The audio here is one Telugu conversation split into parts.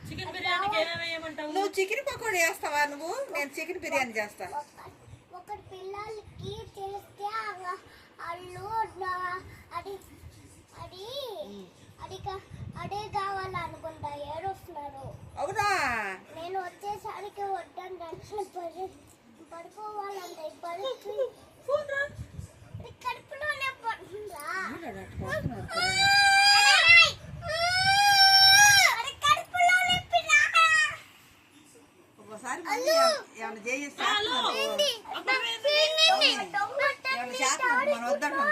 చికెన్ బిర్యానీకి ఏమేమి వేయమంటావు? నువ్వు చికెన్ పకోడీ చేస్తావా? నువ్వు నేను చికెన్ బిర్యానీ చేస్తా. ఒకటి పిల్లలకి తెలిస్తే వాళ్ళు అది అది అది అదే కావాలనుకుంటా ఏడుస్తున్నారు. అవునా? నేను వచ్చేసరికి వద్దని పడుకోవాలంటే కడుపులోనే పడుతుందా? ఒకసారి ఏమైనా చేయిస్తా మనం వద్దంటే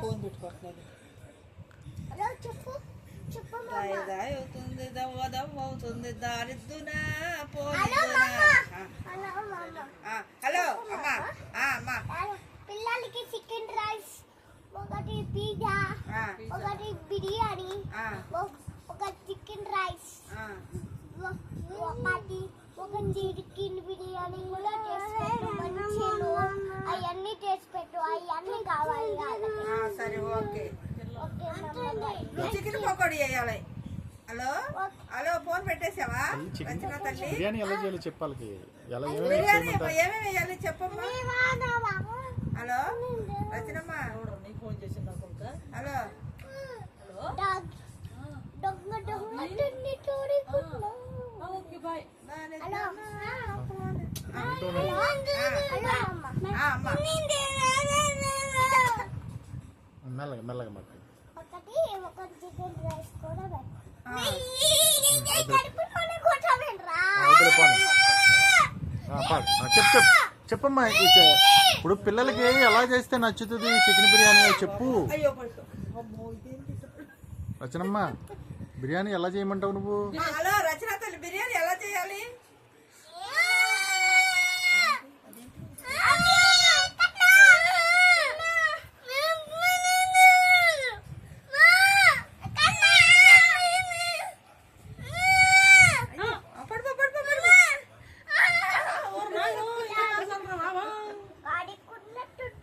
ఫోన్ పెట్టుకోవట్లేదు. అవుతుంది దవ్వదవ్వవుతుంది దారిద్దునా పోలిద్దునా. హలో అమ్మా. అమ్మా పిల్లలకి చికెన్ రైస్, ఒకటి పిజ్జా, ఒకటి బిర్యానీ, ఒక చికెన్ రైస్, ఒక చికెన్ బిర్యానీ కూడా చేసి పెట్టు. మంచిలు అవన్నీ చేసి పెట్టు. అవన్నీ కావాలి. సరే ఓకే. చికెన్ పకోడీ వేయాలి. హలో హలో ఫోన్ పెట్టేసావా? బిర్యానీ ఎలా చేయాలో చెప్పాలి. బిర్యానీ ఏమేమి వేయాలి చెప్పమ్మా. హలో రచనమ్మ ఫోన్ చేసింది. Hello okay bye. మెల్లగా మెల్లగా మాట. ఒక చికెన్ రైస్ కూడా చెప్పమ్మా. ఇప్పుడు పిల్లలకి ఎలా చేస్తే నచ్చుతుంది చికెన్ బిర్యానీ చెప్పు. రచనమ్మ బిర్యానీ ఎలా చేయమంటావు నువ్వు? హలో రచన తల్లి బిర్యానీ ఎలా చేయాలి?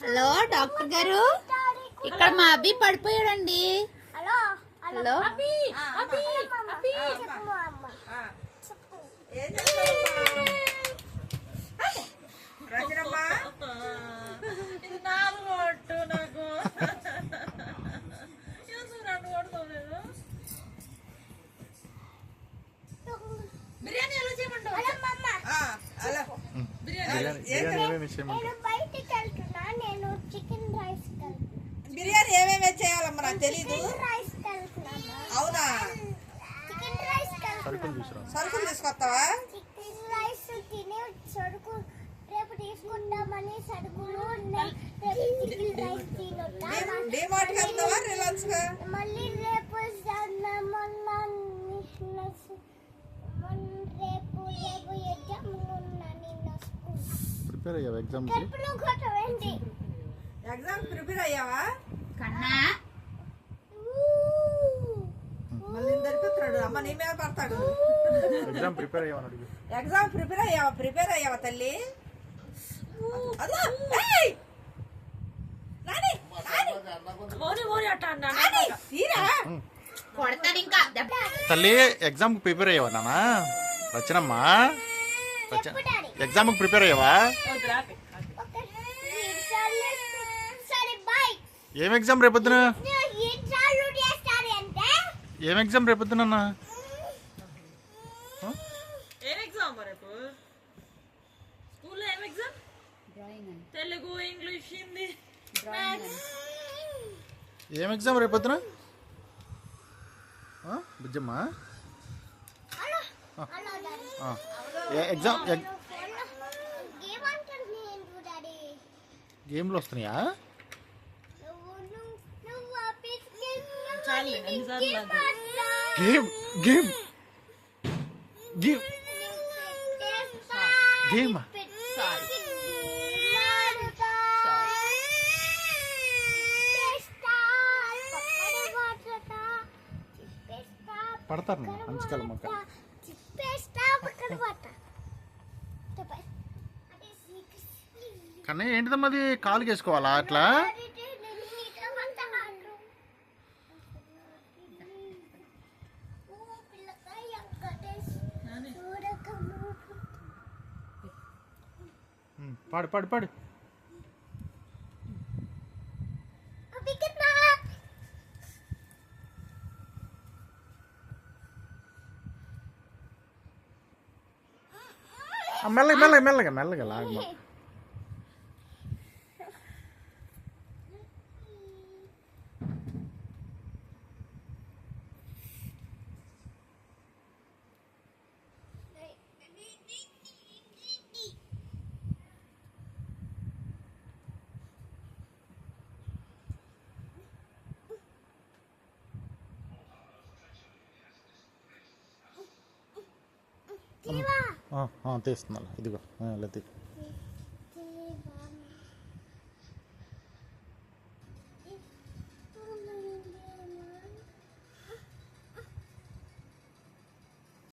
హలో డాక్టర్ గారు, ఇక్కడ మా అబ్బి పడిపోయాడండి. హలో రచనమ్మా ఇది నాలుగు కొట్టు నాకు. నన్ను కొడుకోలేదు. బిర్యానీ ఎలా చేయమంటావు? బిర్యానీ ఏమేమి చేయాలమ్మా నాకు తెలీదు. అవునా? సరుకులు తీసుకొస్తావా? రేపు తీసుకుంటామని సరుకులు డిమార్ట్కి వెళ్తావా రిలయన్స్? మళ్ళీ రేపు ప్రిపేర్ అయ్యావా ఎగ్జామ్? ఎగ్జామ్ ప్రిపేర్ అయ్యావా? కన్నా మళ్ళీ దొరుకుతున్నాడు. అమ్మ నీ మీద పడతాడు. ఎగ్జామ్ ప్రిపేర్ అయ్యావా అడుగు. ఎగ్జామ్ ప్రిపేర్ అయ్యావా తల్లి? తల్లి ఎగ్జామ్ ప్రిపేర్ అయ్యావా నాన్న? రచనమ్మా ఎగ్జామ్ ప్రిపేర్ అయ్యావా? ఏం ఎగ్జామ్ రేపొద్దున? ఏం ఎగ్జామ్ రేపొద్దున? ఏం ఎగ్జామ్ రేపు స్కూల్లో? ఏం ఎగ్జామ్? తెలుగు, ఇంగ్లీష్, హిందీ. ఏం ఎగ్జామ్ రేపొద్దున బుజ్జమ్మా? ఎగ్జామ్ గేమ్లు వస్తున్నాయా? గేమ్ గేమ్ గేమ్ గేమ్ పడతారు మంచికల్ మొక్క. కన్నా ఏంటిదమ్మా అది? కాలు వేసుకోవాలా అట్లా? పాడు పాడు పాడు. మెల్లగా మెల్లగా మెల్లగా మెల్లగా లాగమా. తీస్తున్నా ఇదిగో లతి.